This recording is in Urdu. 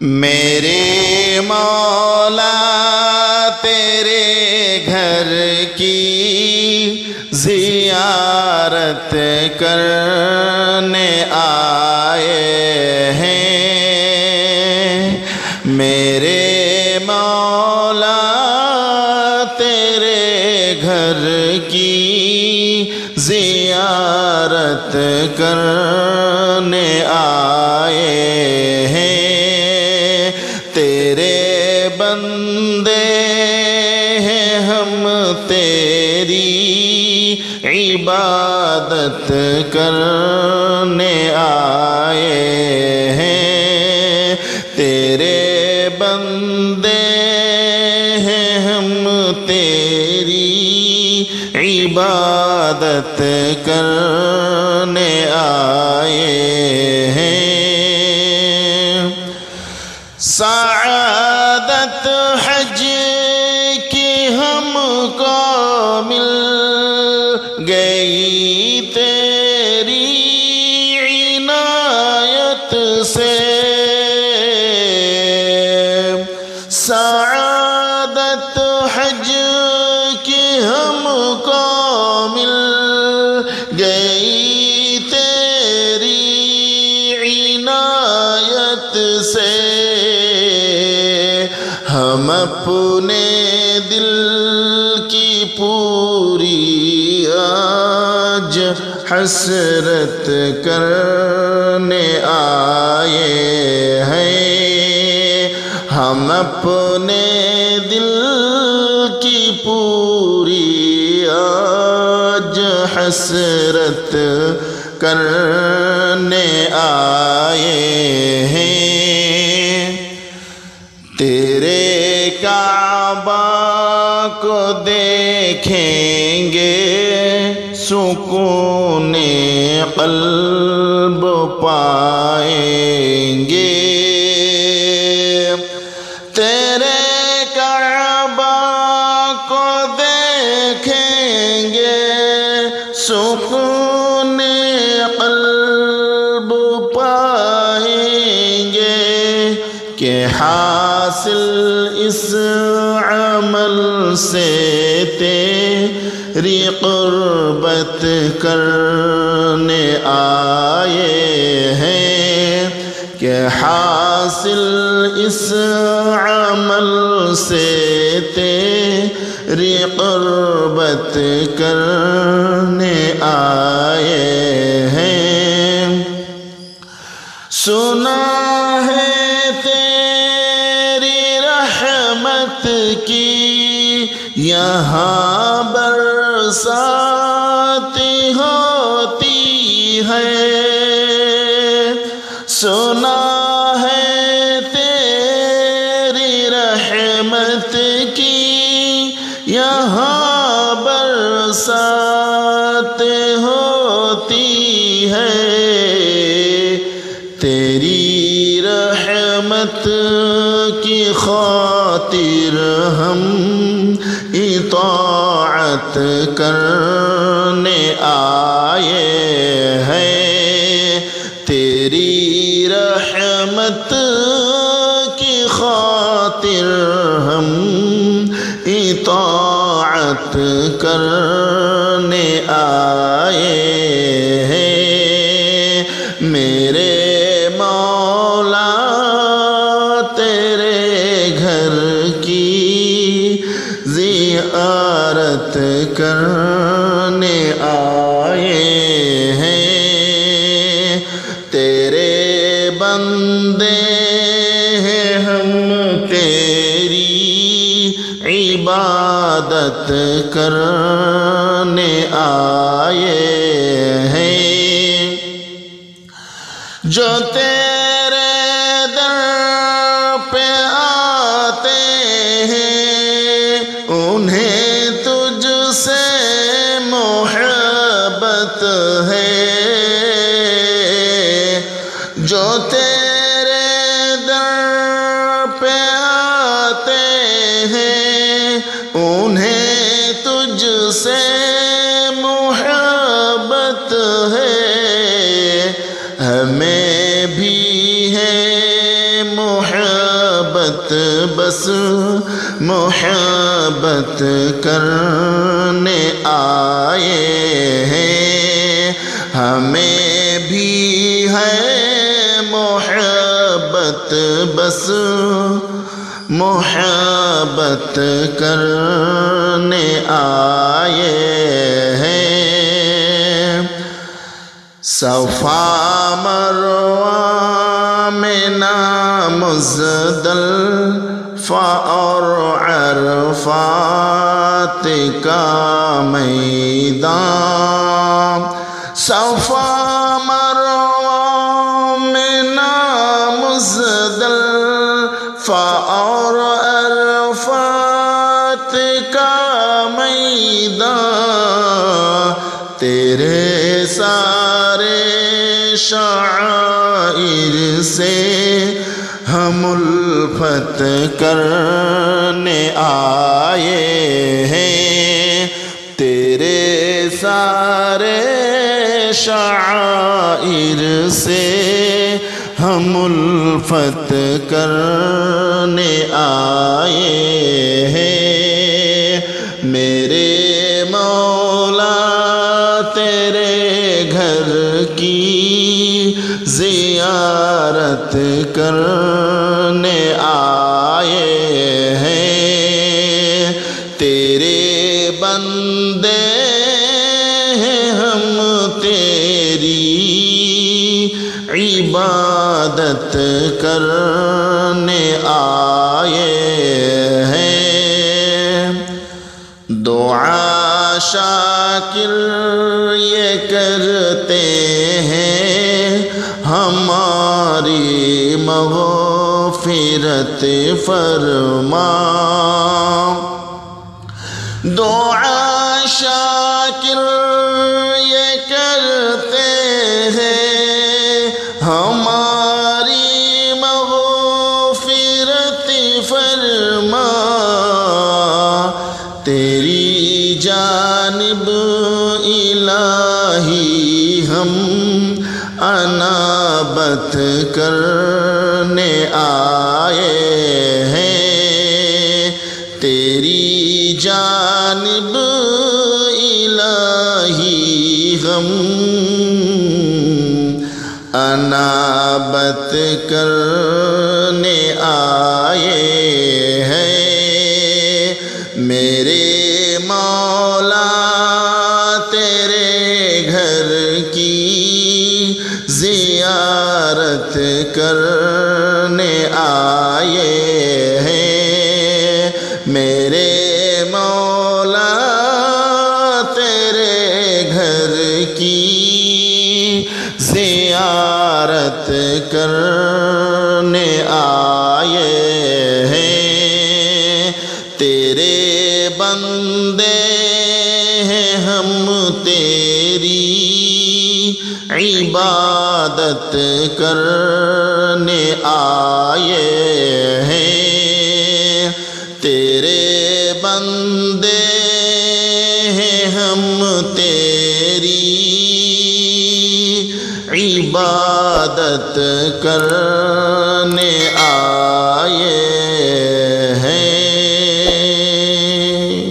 میرے مولا تیرے گھر کی زیارت کرنے آئے ہیں، میرے مولا تیرے گھر کی زیارت کرنے آئے ہیں، تیرے بندے ہیں ہم تیری عبادت کرنے آئے ہیں، تیرے بندے ہیں ہم تیری عبادت کرنے آئے ہیں۔ سعادت حج کی ہم کو مل گئی تیری عنایت سے، سعادت حج کی ہم کو مل گئی تیری عنایت سے، ہم اپنے دل کی پوری آج حسرت کرنے آئے ہیں، ہم اپنے دل کی پوری آج حسرت کرنے آئے ہیں، تیرے کعبہ کو دیکھیں گے سکون قلب پائیں گے، تیرے کعبہ کو دیکھیں گے سکون قلب پائیں گے، کہ حاصل اس عمل سے تیری قربت کرنے آئے ہیں، کہ حاصل اس عمل سے تیری قربت کرنے آئے ہیں، سنا ہے تیری رحمت کی یہاں برسات ہوتی ہے، سنا ہے تیری رحمت کی یہاں برسات ہوتی ہے، تیری رحمت کی خاطر ہم اطاعت کرنے آئے ہیں، تیری رحمت کی خاطر ہم اطاعت کرنے آئے ہیں، میرے مولا تیرے گھر کی زیارت کرنے آئے ہیں، تیرے بندے ہیں ہم تیری عبادت کرنے آئے ہیں، جو تیرے در پہ آتے ہیں انہیں تجھ سے محبت ہے، جو تیرے در پہ آتے ہیں انہیں تجھ سے محبت ہے، ہمیں بھی ہے محبت محبت بس محبت کرنے آئے ہیں، ہمیں بھی ہے محبت بس محبت کرنے آئے ہیں۔ صفا مروہ میں مزدلفہ اور عرفات کا میدان، صفا مروہ میں مزدلفہ اور عرفات کا میدان، تیرے سارے شعائر سے ہم الفت کرنے آئے ہیں، تیرے سارے شعائر سے ہم الفت کرنے آئے ہیں۔ میرے مولا تیرے گھر کی زیارت کرنے آئے ہیں، تیرے بندے ہیں ہم تیری عبادت کرنے آئے ہیں۔ دعا شاکر یہ کرتے ہیں ہماری مغفرت فرما، دعا شاکر یہ کرتے ہیں ہماری مغفرت فرما، تیری جانب الہی ہم انابت کرنے آئے ہیں، تیری جانب الہی ہم انابت کرنے آئے ہیں۔ میرے مولا تیرے گھر کی زیارت کرنے آئے ہیں، میرے مولا تیرے گھر کی زیارت کرنے آئے ہیں، تیرے بندے ہیں ہم تیری عبادت کرنے آئے ہیں، تیرے بندے ہیں ہم تیری عبادت کرنے